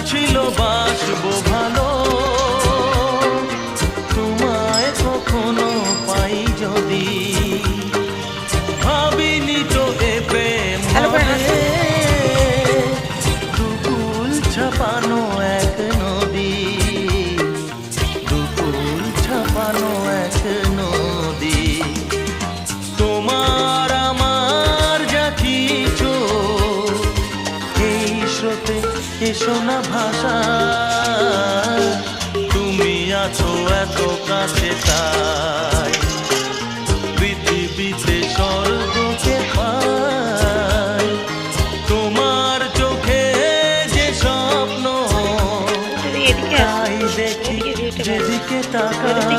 ছিল বাসবো ভালো, তোমায় কখনো পাই যদি, ভাবিনি তো এ প্রেম হবে দুকুল ছাপানো এক নদী, দুকুল ছাপানো এক নদী। তোমার আমার যা কিছু এই স্রোতে এসো না ভাষা, তুমি আছো এত কাছে তাই পৃথিবীতে স্বর্গকে পাই। তোমার চোখে যে স্বপ্ন তাই দেখি যেদিকে তাকাই,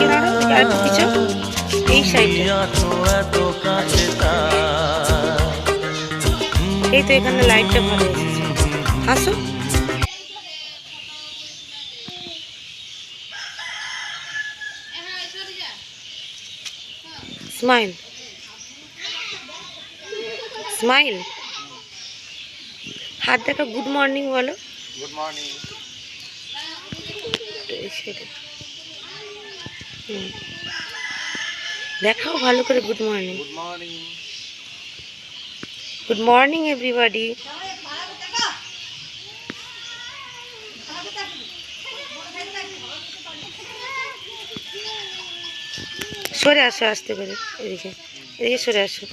তুমি আছো এত কাছে তাই। এই তো এখানে লাইটটা ভালো আসো। স্মাইল স্মাইল, হাত দেখা, গুড মর্নিং বলো। Good morning. দেখাও ভালো করে, good morning. Good morning. Good morning everybody. সরে আসো আসতে করে, এদিকে এদিকে সরে আসো।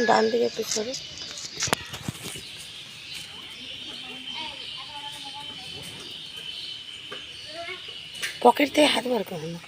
ডান দিকে একটু সরে, পকেট থেকে হাত বার করো না।